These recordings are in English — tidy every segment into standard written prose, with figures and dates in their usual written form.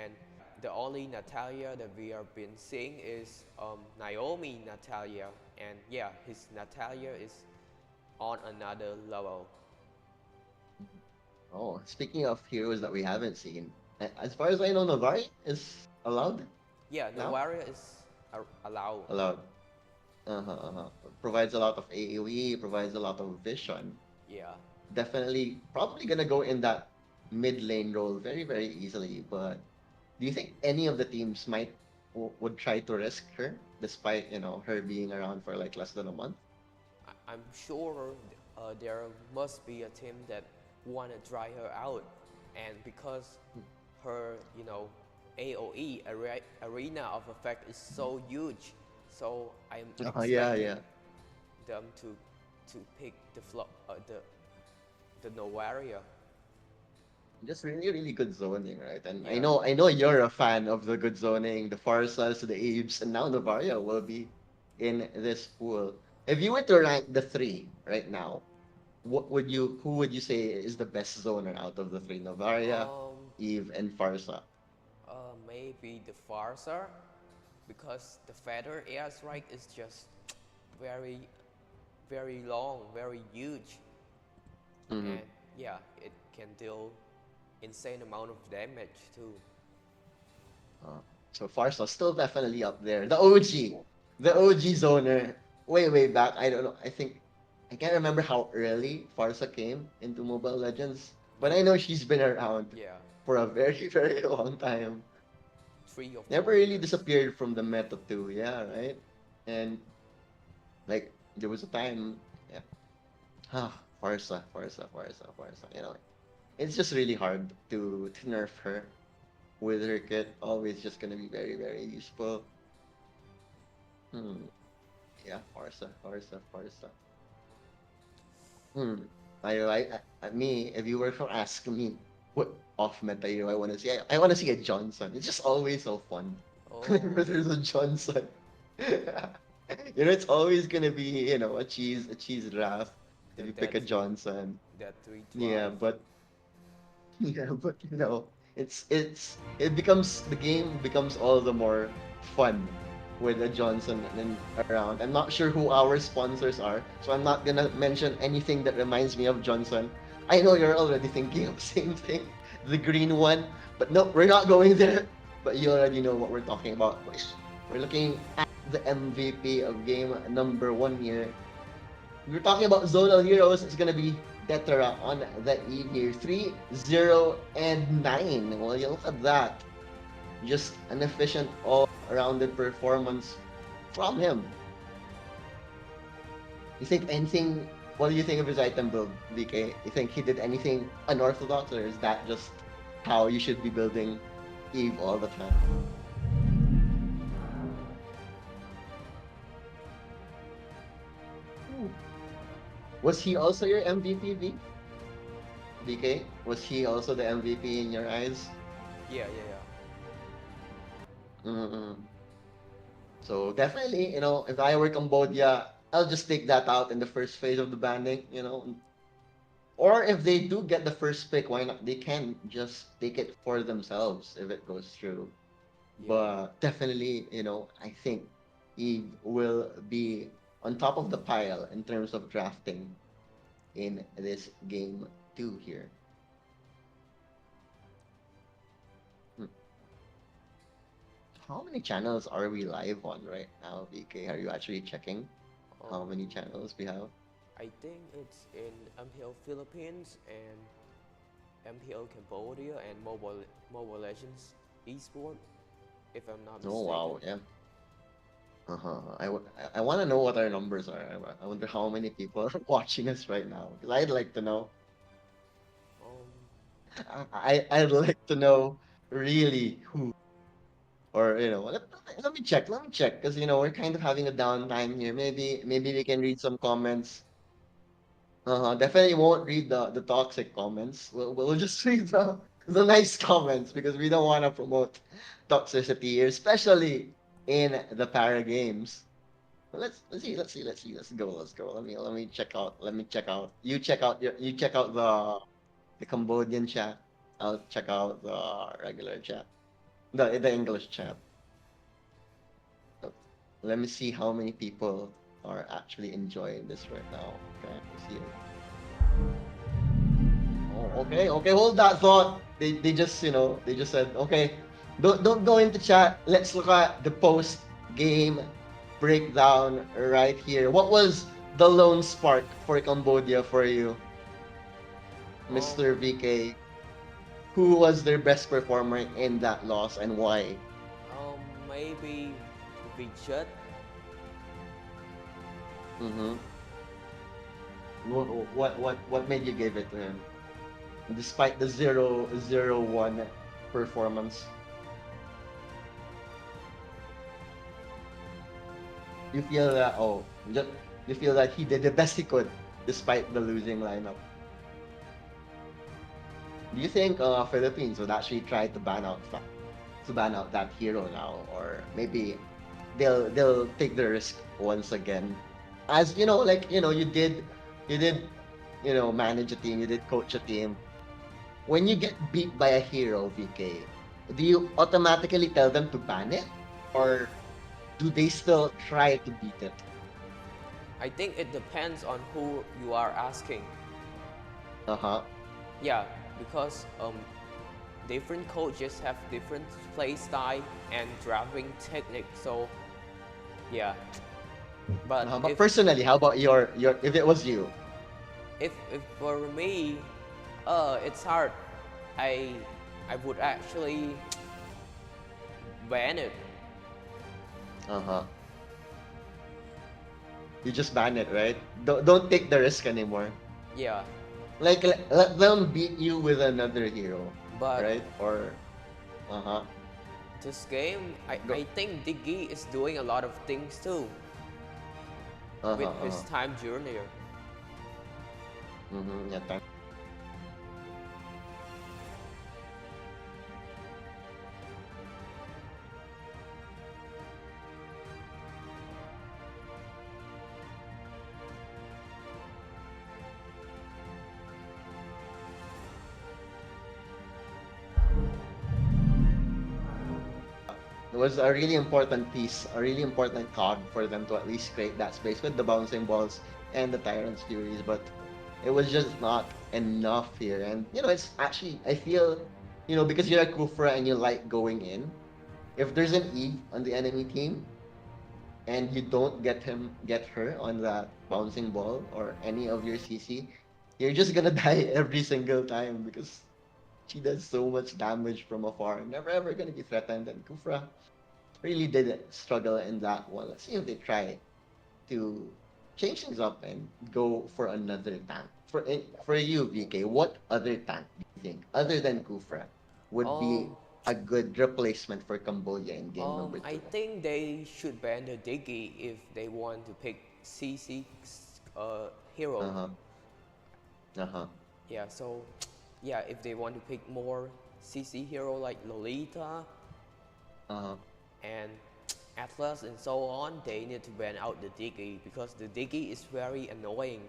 and the only Natalia that we have been seeing is Naomi Natalia, and yeah, his Natalia is on another level. Oh, speaking of heroes that we haven't seen, as far as I know, Navari is allowed Yeah, now. Novaria is allowed. Allowed. Uh-huh. Provides a lot of AoE, provides a lot of vision. Yeah. Definitely, probably gonna go in that mid lane role very, very easily. But do you think any of the teams would try to risk her, despite her being around for like less than a month? I'm sure there must be a team that want to dry her out, and because her, AOE arena of effect is so huge, so I'm Yeah, expecting yeah. them to pick the Novaria. Just really, really good zoning, right? And I Yeah, know, I know you're a fan of the good zoning, the Farsas, the Abes, and now Novaria will be in this pool. If you were to rank the three right now, who would you say is the best zoner out of the three? Novaria, um, Eve, and Farsa. maybe the Farsa, because the feather airstrike is just very, very long, very huge, Mm-hmm. and yeah, it can deal insane amount of damage too. Uh, so Farsa still definitely up there. The OG zoner, way, way back. I don't know. I can't remember how early Farsa came into Mobile Legends, but I Maybe, know she's been around yeah, for a very, very long time. 3 or 4 Never really years. disappeared from the meta too. Yeah, right. And like there was a time, yeah. Farsa. It's just really hard to nerf her with her kit. Always just gonna be very, very useful. Hmm. Yeah, Farsa. Hmm. Me, if you were to ask me what off meta hero I want to see, I want to see a Johnson. It's just always so fun Oh, whenever there's a Johnson. It's always gonna be, a cheese draft if the you pick that a three Johnson. that three Yeah, drive. but yeah, but the game becomes all the more fun with a Johnson and around. I'm not sure who our sponsors are, so I'm not gonna mention anything that reminds me of Johnson. I know you're already thinking of the same thing, the green one, but no, we're not going there. But you already know what we're talking about. We're looking at the MVP of game number one here. We're talking about zonal heroes. It's gonna be Tetra on the eve here. 3-0-9. Well, you look at that. Just an efficient, all-rounded performance from him. You think anything? What do you think of his item build, DK? You think he did anything unorthodox, or is that just how you should be building Eve all the time? Ooh. Was he also your MVP, DK? Was he also the MVP in your eyes? Yeah, yeah, yeah. Mm-mm. So definitely, if I were Cambodia, I'll just take that out in the first phase of the banning. Or if they do get the first pick, why not? They can just take it for themselves if it goes through. Yeah. But definitely, I think Eve will be on top of the pile in terms of drafting in this game two here. Hmm. How many channels are we live on right now, VK? Are you actually checking how Um, many channels we have? I think it's in MPL Philippines and MPL Cambodia and Mobile Legends esport, if I'm not Oh mistaken. wow, yeah. I want to know what our numbers are. I wonder how many people are watching us right now. Because I'd like to know. Um, I'd like to know really who, or let me check. Let me check because we're kind of having a downtime here. Maybe we can read some comments. Definitely won't read the toxic comments. We'll just read the nice comments because we don't want to promote toxicity here, especially in the para games. Let's go. Let me check out. You check out the Cambodian chat. I'll check out the regular chat. The English chat. Let me see how many people are actually enjoying this right now. Okay, let's see. Oh, okay, okay, hold that thought. They just, they just said, okay, don't go into chat. Let's look at the post game breakdown right here. What was the lone spark for Cambodia for you, Um, Mr. VK? Who was their best performer in that loss and why? Maybe Richard. Mm-hmm. What made you give it to him, despite the 0-1 performance? You feel that you feel that he did the best he could despite the losing lineup. Do you think Philippines would actually try to ban out that hero now, or maybe they'll take the risk once again? As you did manage a team, you did coach a team. When you get beat by a hero, VK, do you automatically tell them to ban it, or do they still try to beat it? I think it depends on who you are asking. Uh huh. Yeah, because different coaches have different play style and drafting technique. So yeah, but But personally, how about your if it was you? if for me, it's hard. I I would actually ban it. Uh huh. You just ban it, right? Don't take the risk anymore. Yeah, Like let them beat you with another hero, but right? Or uh huh. this game, Go. I think Diggy is doing a lot of things too Uh with huh. Uh his huh. time junior. Mm-hmm. Yeah. It was a really important piece, a really important cog for them to at least create that space with the bouncing balls and the Tyrant's Furies, but it was just not enough here. And it's actually I feel, because you're a Kufra and you like going in, if there's an Eve on the enemy team and you don't get her on that bouncing ball or any of your CC, you're just gonna die every single time because she does so much damage from afar. Never ever gonna be threatened. And Kufra really did struggle in that one. Let's see if they try to change things up and go for another tank. For you, VK, what other tank do you think, other than Kufra, would Um, be a good replacement for Cambodia in game number I two? think they should ban the Diggy if they want to pick CC hero. Uh huh. Uh huh. Yeah, so yeah, if they want to pick more CC hero like Lolita Uh huh. and Atlas and so on, they need to ban out the Diggy because the Diggy is very annoying,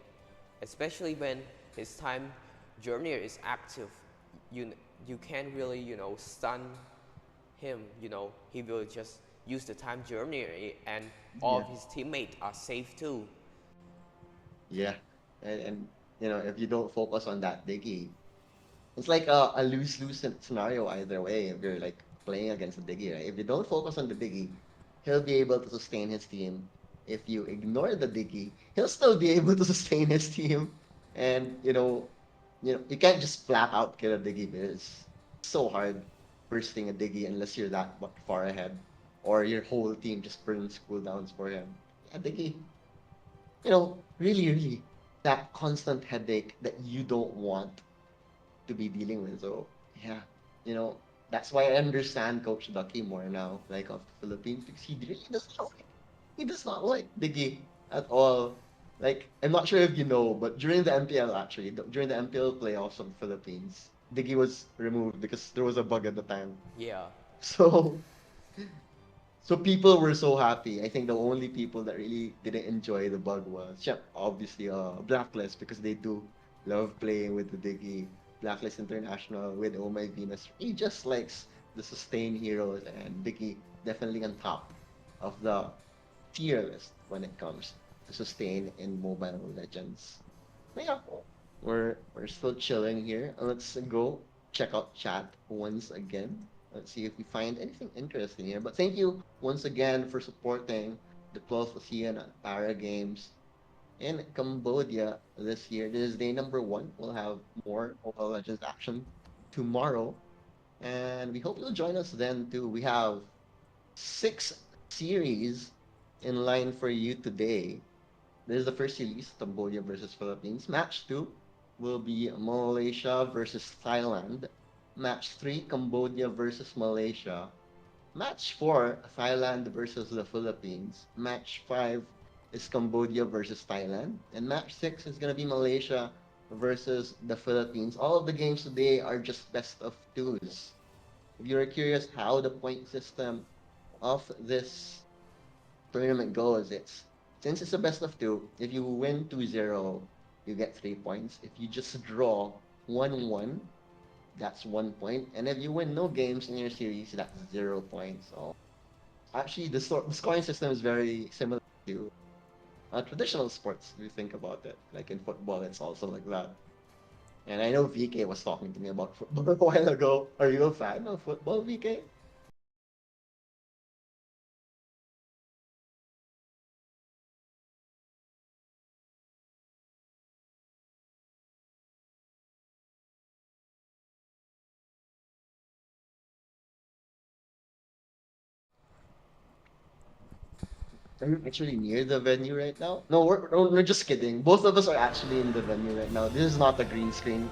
especially when his time journey is active. You you can't really stun him. He will just use the time journey and all Yeah. of his teammates are safe too. Yeah. And if you don't focus on that Diggy, it's like a lose-lose scenario either way if you're like playing against the Diggy, right? If you don't focus on the Diggy, he'll be able to sustain his team. If you ignore the Diggy, he'll still be able to sustain his team. And you can't just flat out kill a Diggy because it's so hard bursting a Diggy unless you're that far ahead or your whole team just burns cooldowns for him. Yeah, Diggy, really, really that constant headache that you don't want to be dealing with. So yeah, you know, that's why I understand Coach Ducky more now, like of the Philippines, because he does not like Diggy at all. Like I'm not sure if you know, but during the MPL actually, during the MPL playoffs of the Philippines, Diggy was removed because there was a bug at the time. Yeah, So so people were so happy. I think the only people that really didn't enjoy the bug was, obviously, Blacklist because they do love playing with the Diggy. Blacklist International with Oh My Venus. He just likes the sustained heroes, and Vicky definitely on top of the tier list when it comes to sustain in Mobile Legends. But yeah, we're still chilling here. Let's go check out chat once again. Let's see if we find anything interesting here. But thank you once again for supporting the 12th ASEAN Para Games in Cambodia this year. This is day number one. We'll have more Mobile Legends action tomorrow. And we hope you'll join us then too. We have 6 series in line for you today. This is the first series, Cambodia versus Philippines. Match 2 will be Malaysia versus Thailand. Match 3, Cambodia versus Malaysia. Match 4, Thailand versus the Philippines. Match 5 is Cambodia versus Thailand. And match 6 is going to be Malaysia versus the Philippines. All of the games today are just best of twos. If you're curious how the point system of this tournament goes, it's since it's a best of two, if you win 2-0, you get 3 points. If you just draw 1-1, that's 1 point. And if you win no games in your series, that's 0 points. So actually, the scoring system is very similar to traditional sports. If you think about it, like in football, it's also like that. And I know VK was talking to me about football a while ago. Are you a fan of football, VK? Are you actually near the venue right now? No, we're just kidding. Both of us are actually in the venue right now. This is not a green screen.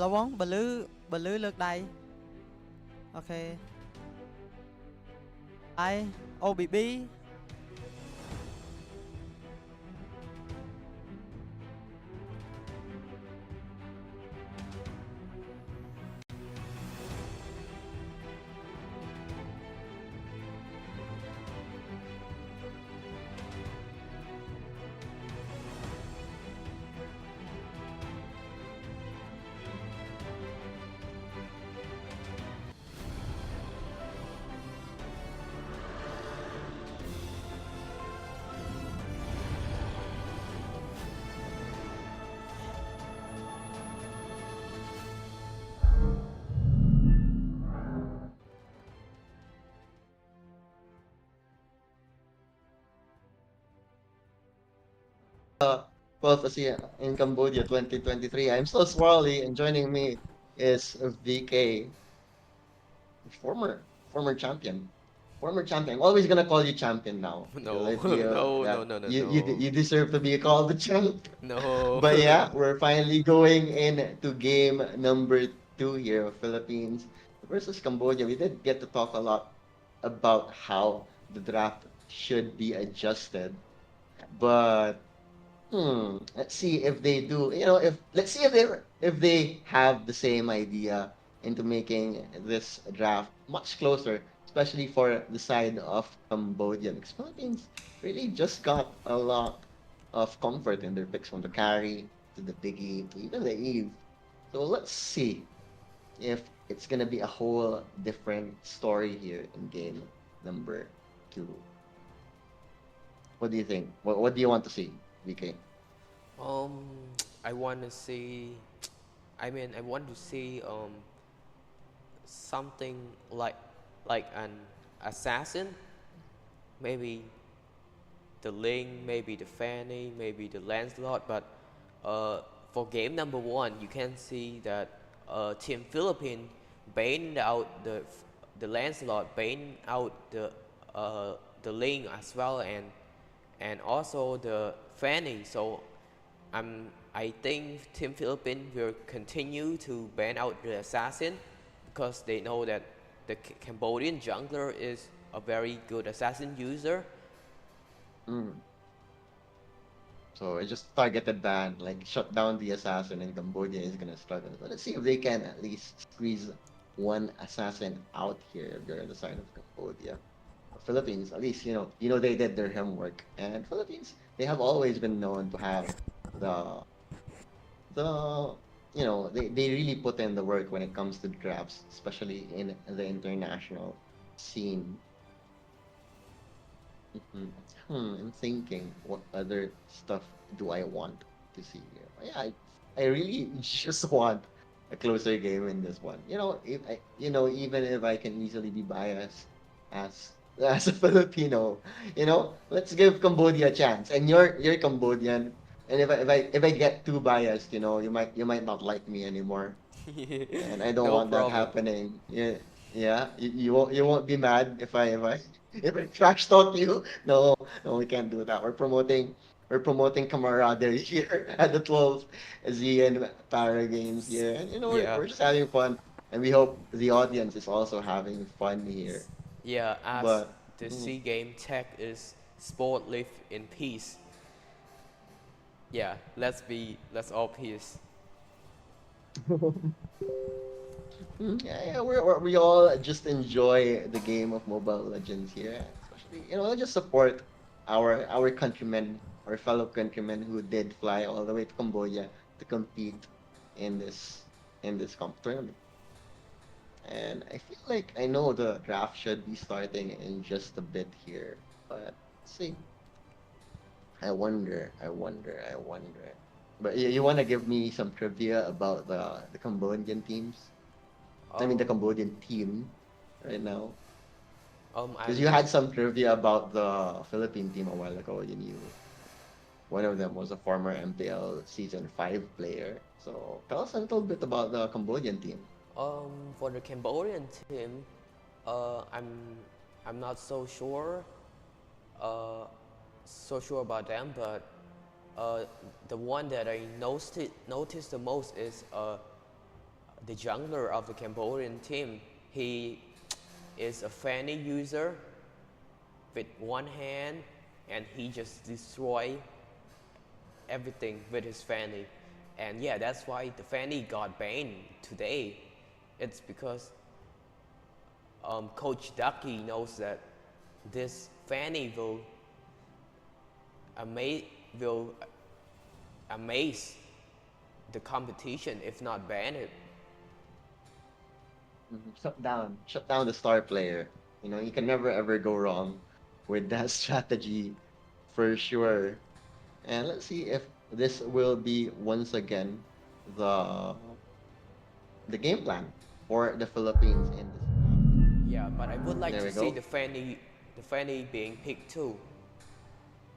ระวังบลื้อเลือกใดโอเคไอโอบีบี 12th ASEAN in Cambodia 2023. I'm still Swirly, and joining me is VK, former former champion. Former champion. I'm always gonna call you champion now because No, I feel no, no, that no, no, no, you deserve to be called the champ. no. But yeah, we're finally going into game number 2 here of Philippines versus Cambodia. We did get to talk a lot about how the draft should be adjusted, but let's see if they do. If let's see if they have the same idea into making this draft much closer, especially for the side of Cambodia. Because Philippines really just got a lot of comfort in their picks from the carry to the biggie to even the Eve. So let's see if it's gonna be a whole different story here in game number 2. What do you think? What do you want to see, VK? Um, I want to see. I mean, I want to see something like an assassin, maybe the Ling, maybe the Fanny, maybe the Lancelot. But for game number 1, you can see that Team Philippines banned out the Lancelot, banned out the Ling as well, and also the Fanny. So I think Team Philippines will continue to ban out the assassin because they know that the Cambodian jungler is a very good assassin user. Mm. So it's just targeted ban, like shut down the assassin, and Cambodia is gonna struggle. But let's see if they can at least squeeze one assassin out here if they're on the side of Cambodia. Philippines, at least they did their homework, and Philippines they have always been known to have the they really put in the work when it comes to drafts, especially in the international scene. Mhm. I'm thinking, what other stuff do I want to see here? Yeah, I really just want a closer game in this one. Even if I can easily be biased as as a Filipino, let's give Cambodia a chance. And you're Cambodian, and if I get too biased, you might not like me anymore, and I don't No want that problem. happening. Yeah, yeah. You won't be mad if I trash talk you. No, no, we can't do that. We're promoting camaraderie here at the 12th ASEAN Para Games here, and we're, Yeah, we're just having fun, and we hope the audience is also having fun here. yeah. As But the mm, Sea Game tag is sport live in peace. Yeah, let's all peace. yeah, yeah, we all just enjoy the game of Mobile Legends here, especially just support our countrymen, our fellow countrymen who did fly all the way to Cambodia to compete in this tournament. And I feel like I know the draft should be starting in just a bit here, but let's see. I wonder. But you want to give me some trivia about the Cambodian teams? I mean, the Um, Cambodian team right now. Because I'm you had some trivia about the Philippine team a while ago. You knew one of them was a former MPL Season 5 player. So tell us a little bit about the Cambodian team. for the Cambodian team, I'm not uh, so sure about them, but the one that I noticed the most is the jungler of the Cambodian team, he is a fanny user with one hand, and he just destroy everything with his fanny. And yeah, that's why the fanny got banned today. It's because Coach Ducky knows that this fanny ama- will amaze the competition if not ban it. Shut down the star player. You know, you can never ever go wrong with that strategy for sure. And let's see if this will be once again the the game plan for the Philippines in this draft. Yeah, but I would like There to we see go. the fanny being picked too.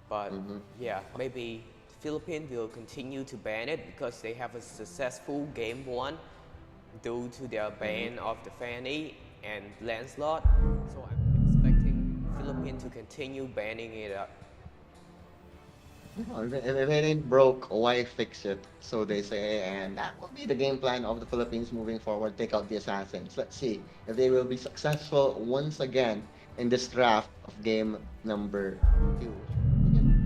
But Hmm. yeah, maybe the Philippines will continue to ban it because they have a successful game one due to their Hmm. ban of the fanny and landslot. So I'm expecting Philippines to continue banning it up. If it ain't broke, why fix it? So they say, and that will be the game plan of the Philippines moving forward. Take out the assassins. Let's see if they will be successful once again in this draft of game number 2, which will begin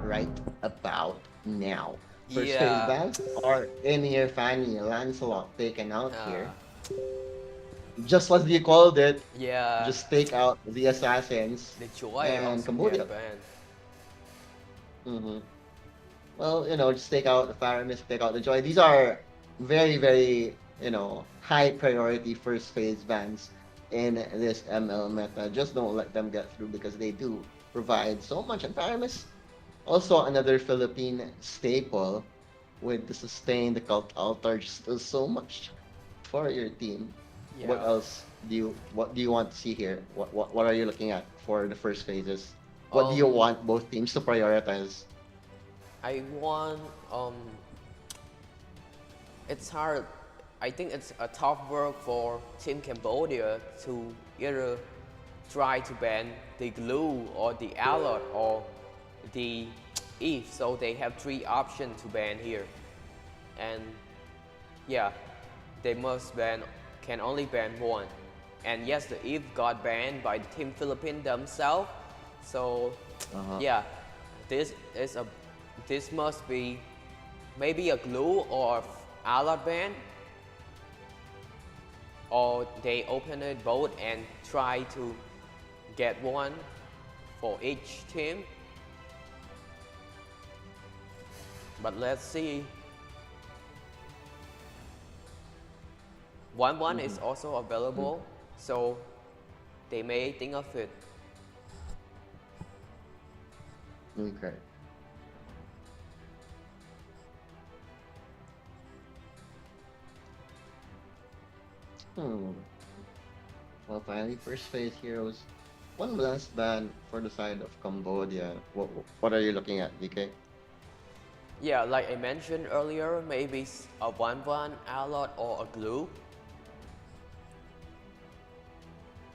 right about now. First phase Yeah, bans are in here, Fanny, Lancelot taken out uh, here. Just what you called it, yeah, just take out the assassins the joy and also Cambodia. get banned. Hmm. Well, just take out the Faramis, take out the Joy. These are very, very, high priority first phase bans in this ML meta. Just don't let them get through because they do provide so much. And Faramis, also another Philippine staple with the sustain, the cult altar, just does so much for your team. What Yeah. else what do you want to see here? What are you looking at for the first phases? What do you Um, want both teams to prioritize? I want it's hard. I think it's a tough work for Team Cambodia to either try to ban the glue or the alert or the Eve. So they have three options to ban here. And yeah, they must ban, can only ban one. And yes, the Eve got banned by the Team Philippines themselves. So Uh-huh. yeah, this is a, this must be maybe a glue or alert ban, or they open it both and try to get one for each team. But let's see. 1-1 is Mhm. also available, so they may think of it. Okay. Hmm. Well, finally, first phase heroes. One last ban for the side of Cambodia. What are you looking at, DK? Yeah, like I mentioned earlier, maybe a 1-1 alert or a glue.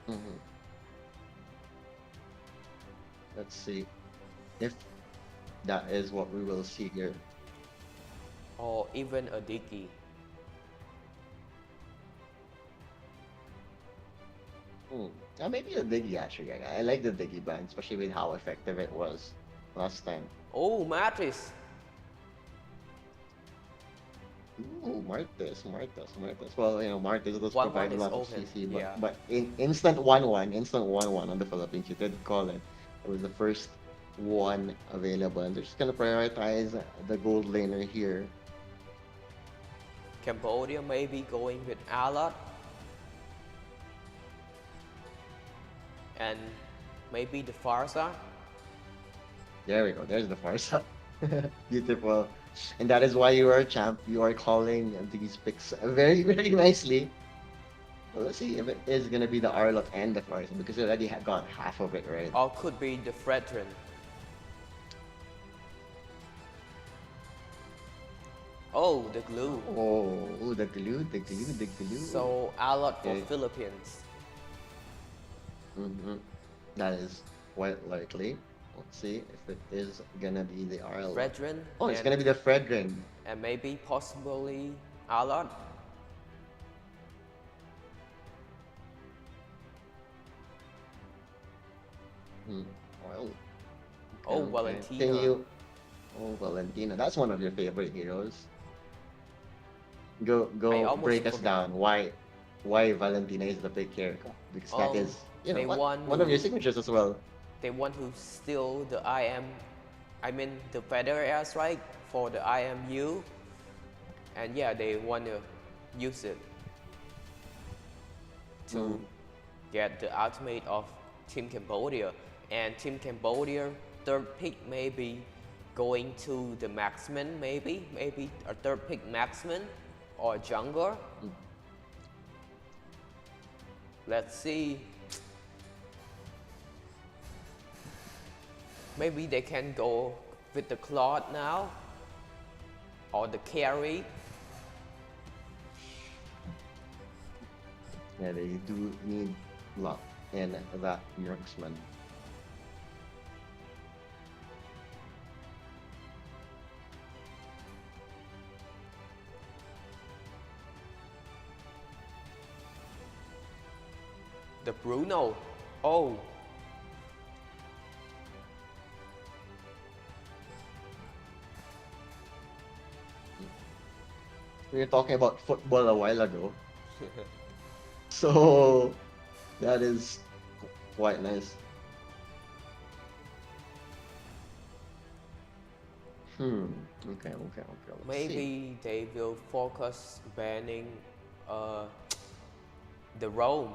Hmm. Let's see if that is what we will see here. Or even a Dicky. Hmm. Maybe a Diggy actually. I like the Diggy ban, especially with how effective it was last time. Oh, Matrix! Ooh, Martes. Well, Martes does 1-1 provide a is lot of open, CC, but yeah. in instant 1-1 on the Philippines, you did call it. It was the first one available, and they're just gonna prioritize the gold laner here. Cambodia maybe going with alert, and maybe the Farsa. There we go. There's the Farsa. Beautiful. And that is why you are a champ. You are calling these picks very, very nicely. Well, let's see if it is gonna be the Arlot and the Farsa because you already got half of it, right? Or could be the Fredrin. Oh, the glue. Oh, the glue. So alert for Okay. Philippines. Mm-hmm. That is quite likely. Let's see if it is gonna be the Arlot. Fredrin Oh, it's gonna be the Fredrin. and maybe possibly alert. Hmm. Well, Oh, okay. Valentina. Can you? Oh, Valentina. That's one of your favorite heroes. I Go almost break us forgot. down. Why Valentina is the pick here? Because that is, you know, They want one of your to signatures as well. they want to steal the I mean the Feather Airstrike for the IMU, and yeah, they want to use it to Mm. get the ultimate of Team Cambodia, and Team Cambodia third pick maybe going to the marksman, maybe a third pick marksman or jungler. Let's see. Maybe they can go with the Claude now or the carry. Yeah, they do need luck in that marksman. The Bruno. Oh, We were talking about football a while ago, so that is quite nice. Hmm. Okay. Let's see. maybe they will focus banning uh, the Rome